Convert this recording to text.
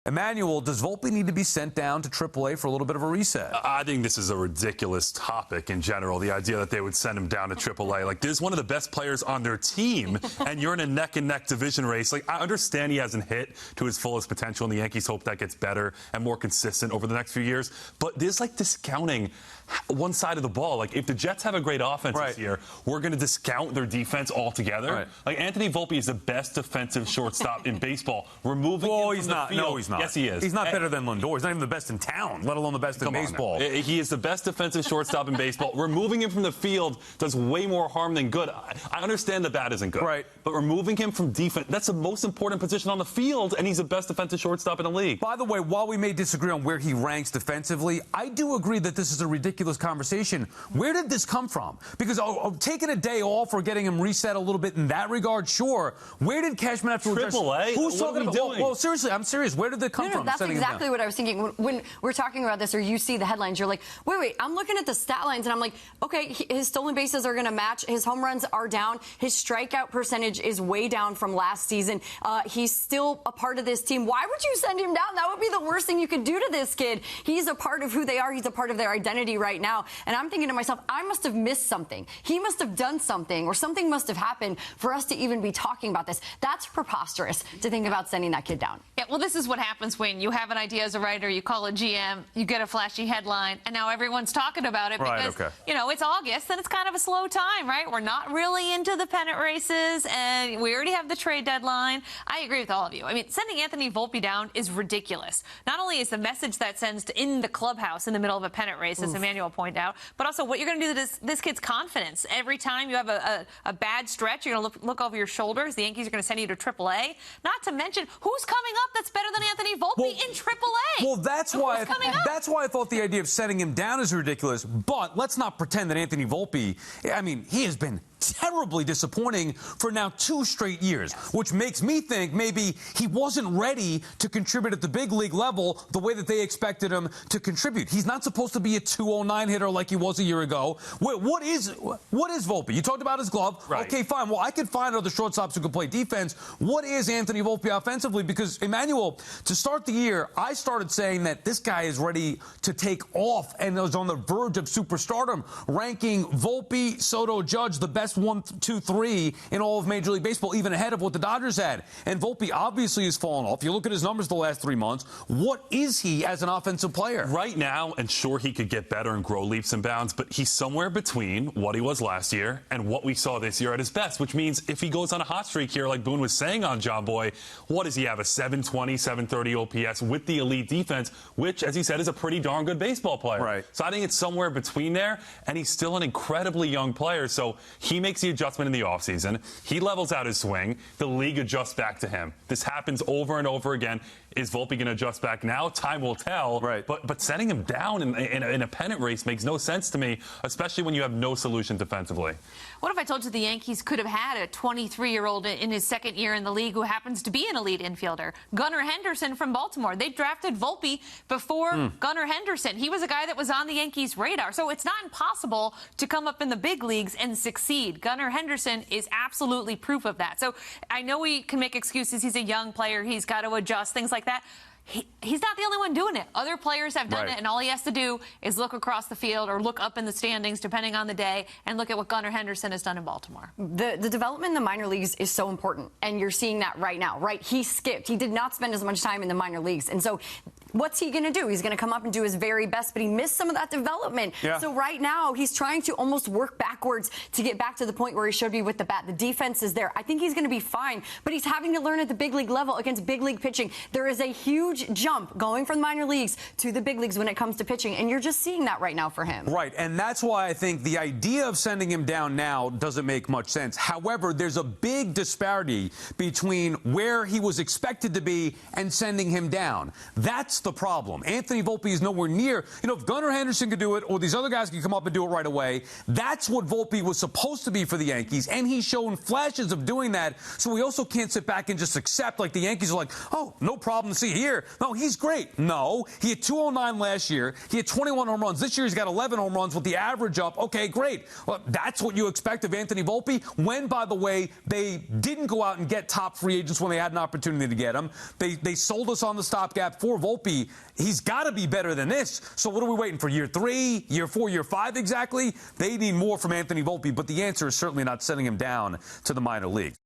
Emmanuel, does Volpe need to be sent down to AAA for a little bit of a reset? I think this is a ridiculous topic in general, the idea that they would send him down to AAA. Like, there's one of the best players on their team, and you're in a neck-and-neck division race. Like, I understand he hasn't hit to his fullest potential, and the Yankees hope that gets better and more consistent over the next few years. But there's, like, discounting one side of the ball. Like, if the Jets have a great offense this year, we're going to discount their defense altogether. Right. Like, Anthony Volpe is the best defensive shortstop in baseball. Removing him from the field. No, he's not. Yes, he is. He's not better than Lindor. He's not even the best in town, let alone the best in baseball. He is the best defensive shortstop in baseball. Removing him from the field does way more harm than good. I understand the bat isn't good. Right. But removing him from defense, that's the most important position on the field, and he's the best defensive shortstop in the league. By the way, while we may disagree on where he ranks defensively, I do agree that this is a ridiculous conversation. Where did this come from? Because taking a day off or getting him reset a little bit in that regard, sure. Where did Cashman have to adjust? AAA? Who's talking about? Well, seriously, I'm serious. Where did that come from? That's exactly what I was thinking. When we're talking about this, or you see the headlines, you're like, wait, I'm looking at the stat lines, and I'm like, okay, his stolen bases are going to match. His home runs are down. His strikeout percentage is way down from last season. He's still a part of this team. Why would you send him down? That would be the worst thing you could do to this kid. He's a part of who they are. He's a part of their identity right now. And I'm thinking to myself, I must have missed something. He must have done something, or something must have happened for us to even be talking about this. That's preposterous to think about sending that kid down. Yeah, well, this is what happens when you have an idea as a writer, you call a GM, you get a flashy headline, and now everyone's talking about it because, you know, it's August and it's kind of a slow time, right? We're not really into the pennant races, and we already have the trade deadline. I agree with all of you. I mean, sending Anthony Volpe down is ridiculous. Not only is the message that sends to in the clubhouse in the middle of a pennant race, as Emmanuel pointed out, but also what you're going to do to this kid's confidence. Every time you have a bad stretch, you're going to look over your shoulders. The Yankees are going to send you to AAA. Not to mention, who's coming up that's better than Anthony Volpe in AAA? Well, that's why I thought the idea of setting him down is ridiculous. But let's not pretend that Anthony Volpe, I mean, he has been terribly disappointing for now 2 straight years, which makes me think maybe he wasn't ready to contribute at the big league level the way that they expected him to contribute. He's not supposed to be a 209 hitter like he was a year ago. What is Volpe? You talked about his glove. Right. Okay, fine. Well, I could find other shortstops who can play defense. What is Anthony Volpe offensively? Because, Emmanuel, to start the year, I started saying that this guy is ready to take off and was on the verge of superstardom, ranking Volpe, Soto, Judge the best 1, 2, 3 in all of Major League Baseball, even ahead of what the Dodgers had. And Volpe obviously has fallen off. You look at his numbers the last 3 months. What is he as an offensive player? Right now, and sure, he could get better and grow leaps and bounds, but he's somewhere between what he was last year and what we saw this year at his best, which means if he goes on a hot streak here, like Boone was saying on John Boy, what does he have? A 720, 730 OPS with the elite defense, which, as he said, is a pretty darn good baseball player. Right. So I think it's somewhere between there, and he's still an incredibly young player, so he makes the adjustment in the offseason. He levels out his swing. The league adjusts back to him. This happens over and over again. Is Volpe going to adjust back now? Time will tell. Right. But setting him down in a pennant race makes no sense to me, especially when you have no solution defensively. What if I told you the Yankees could have had a 23-year-old in his second year in the league who happens to be an elite infielder? Gunnar Henderson from Baltimore. They drafted Volpe before Gunnar Henderson. He was a guy that was on the Yankees' radar. So it's not impossible to come up in the big leagues and succeed. Gunnar Henderson is absolutely proof of that. So I know we can make excuses. He's a young player. He's got to adjust, things like that. He's not the only one doing it. Other players have done it, and all he has to do is look across the field or look up in the standings, depending on the day, and look at what Gunnar Henderson has done in Baltimore. The development in the minor leagues is so important, and you're seeing that right now, right? He skipped. He did not spend as much time in the minor leagues, and so what's he going to do? He's going to come up and do his very best, but he missed some of that development. Yeah. So right now, he's trying to almost work backwards to get back to the point where he should be with the bat. The defense is there. I think he's going to be fine, but he's having to learn at the big league level against big league pitching. There is a huge jump going from the minor leagues to the big leagues when it comes to pitching, and you're just seeing that right now for him. Right, and that's why I think the idea of sending him down now doesn't make much sense. However, there's a big disparity between where he was expected to be and sending him down. That's the problem. Anthony Volpe is nowhere near. You know, if Gunnar Henderson could do it, or these other guys could come up and do it right away, that's what Volpe was supposed to be for the Yankees, and he's shown flashes of doing that. So we also can't sit back and just accept, like the Yankees are like, oh, no problem. See here, No, he's great. No, he had 209 last year. He had 21 home runs. This year he's got 11 home runs with the average up. Okay, great. Well, that's what you expect of Anthony Volpe when, by the way, they didn't go out and get top free agents when they had an opportunity to get them. They sold us on the stopgap for Volpe. He's got to be better than this. So what are we waiting for? Year 3, year 4, year 5 exactly? They need more from Anthony Volpe, but the answer is certainly not sending him down to the minor leagues.